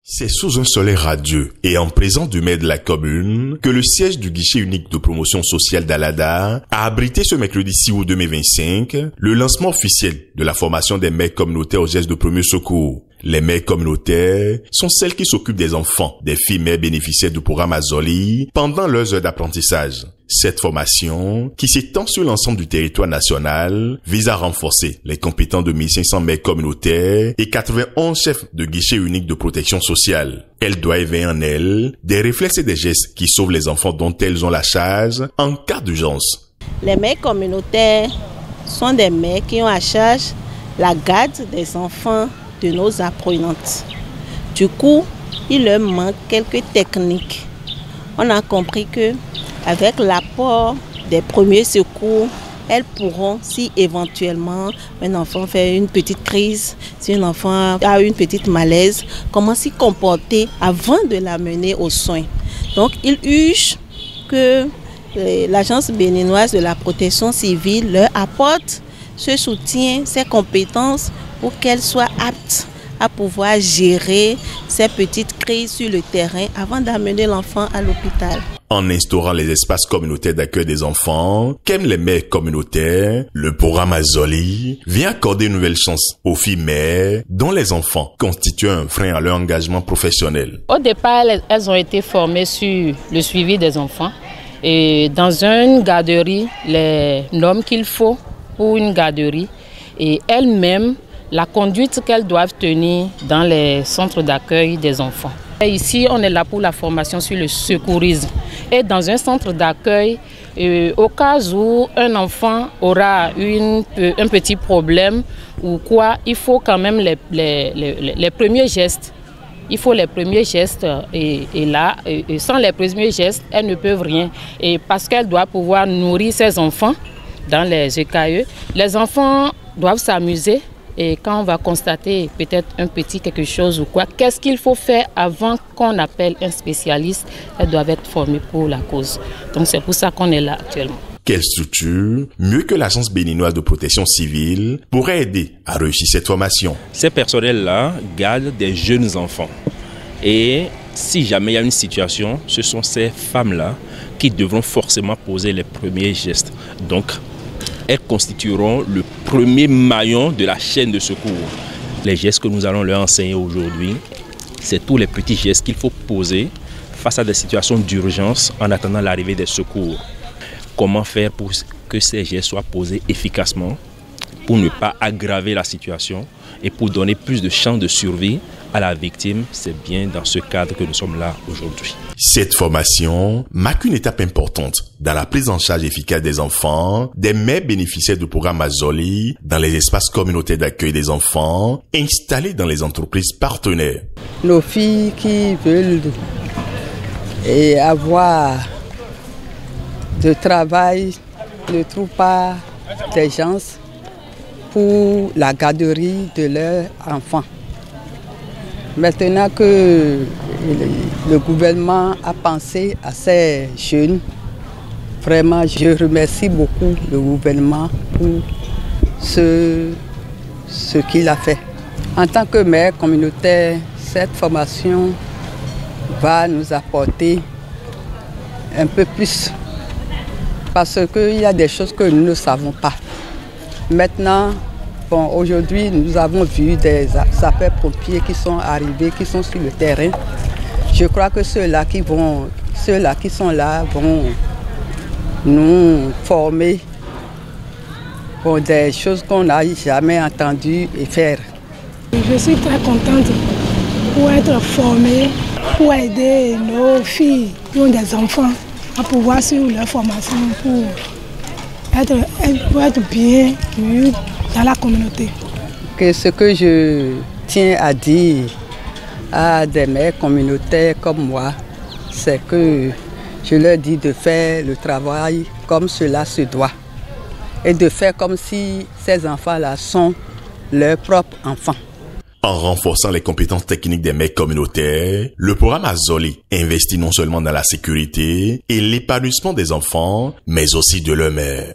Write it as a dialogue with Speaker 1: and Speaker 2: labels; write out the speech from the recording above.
Speaker 1: C'est sous un soleil radieux et en présence du maire de la commune que le siège du guichet unique de promotion sociale d'Alada a abrité ce mercredi 6 août 2025 le lancement officiel de la formation des mères communautaires aux gestes de premier secours. Les mères communautaires sont celles qui s'occupent des enfants, des filles mères bénéficiaires du programme Azoli pendant leurs heures d'apprentissage. Cette formation, qui s'étend sur l'ensemble du territoire national, vise à renforcer les compétences de 1500 mères communautaires et 91 chefs de guichet unique de protection sociale. Elle doit éveiller en elles des réflexes et des gestes qui sauvent les enfants dont elles ont la charge en cas d'urgence.
Speaker 2: Les mères communautaires sont des mères qui ont à charge la garde des enfants de nos apprenantes. Du coup, il leur manque quelques techniques. On a compris que avec l'apport des premiers secours, elles pourront, si éventuellement un enfant fait une petite crise, si un enfant a une petite malaise, comment s'y comporter avant de l'amener aux soins. Donc, il urge que l'Agence béninoise de la protection civile leur apporte ce soutien, ces compétences pour qu'elles soient aptes à pouvoir gérer ces petites crises sur le terrain avant d'amener l'enfant à l'hôpital.
Speaker 1: En instaurant les espaces communautaires d'accueil des enfants, qu'aiment les mères communautaires, le programme Azoli vient accorder une nouvelle chance aux filles mères dont les enfants constituent un frein à leur engagement professionnel.
Speaker 3: Au départ, elles ont été formées sur le suivi des enfants et dans une garderie, les normes qu'il faut pour une garderie et elles-mêmes la conduite qu'elles doivent tenir dans les centres d'accueil des enfants. Et ici, on est là pour la formation sur le secourisme. Et dans un centre d'accueil, au cas où un enfant aura un petit problème ou quoi, il faut quand même les premiers gestes. Il faut les premiers gestes et là, sans les premiers gestes, elles ne peuvent rien. Et parce qu'elles doivent pouvoir nourrir ses enfants dans les EKE, les enfants doivent s'amuser. Et quand on va constater peut-être un petit quelque chose ou quoi, qu'est-ce qu'il faut faire avant qu'on appelle un spécialiste? Elles doivent être formées pour la cause. Donc c'est pour ça qu'on est là actuellement.
Speaker 1: Quelle structure, mieux que l'Agence béninoise de protection civile, pourrait aider à réussir cette formation?
Speaker 4: Ces personnels-là gardent des jeunes enfants. Et si jamais il y a une situation, ce sont ces femmes-là qui devront forcément poser les premiers gestes. Donc, elles constitueront le premier maillon de la chaîne de secours. Les gestes que nous allons leur enseigner aujourd'hui, c'est tous les petits gestes qu'il faut poser face à des situations d'urgence en attendant l'arrivée des secours. Comment faire pour que ces gestes soient posés efficacement pour ne pas aggraver la situation et pour donner plus de chances de survie à la victime. C'est bien dans ce cadre que nous sommes là aujourd'hui.
Speaker 1: Cette formation marque une étape importante dans la prise en charge efficace des enfants, des mères bénéficiaires du programme Azoli dans les espaces communautaires d'accueil des enfants installés dans les entreprises partenaires.
Speaker 5: Nos filles qui veulent avoir de travail ne trouvent pas des gens pour la garderie de leurs enfants. Maintenant que le gouvernement a pensé à ces jeunes, vraiment je remercie beaucoup le gouvernement pour ce qu'il a fait. En tant que mère communautaire, cette formation va nous apporter un peu plus parce qu'il y a des choses que nous ne savons pas. Maintenant, aujourd'hui, nous avons vu des sapeurs-pompiers qui sont arrivés, qui sont sur le terrain. Je crois que ceux-là qui sont là vont nous former pour des choses qu'on n'a jamais entendues et faire.
Speaker 6: Je suis très contente pour être formée, pour aider nos filles qui ont des enfants à pouvoir suivre leur formation pour être bien vus dans la communauté.
Speaker 5: Ce que je tiens à dire à des mères communautaires comme moi, c'est que je leur dis de faire le travail comme cela se doit et de faire comme si ces enfants-là sont leurs propres enfants.
Speaker 1: En renforçant les compétences techniques des mères communautaires, le programme Azoli investit non seulement dans la sécurité et l'épanouissement des enfants, mais aussi de leurs mères.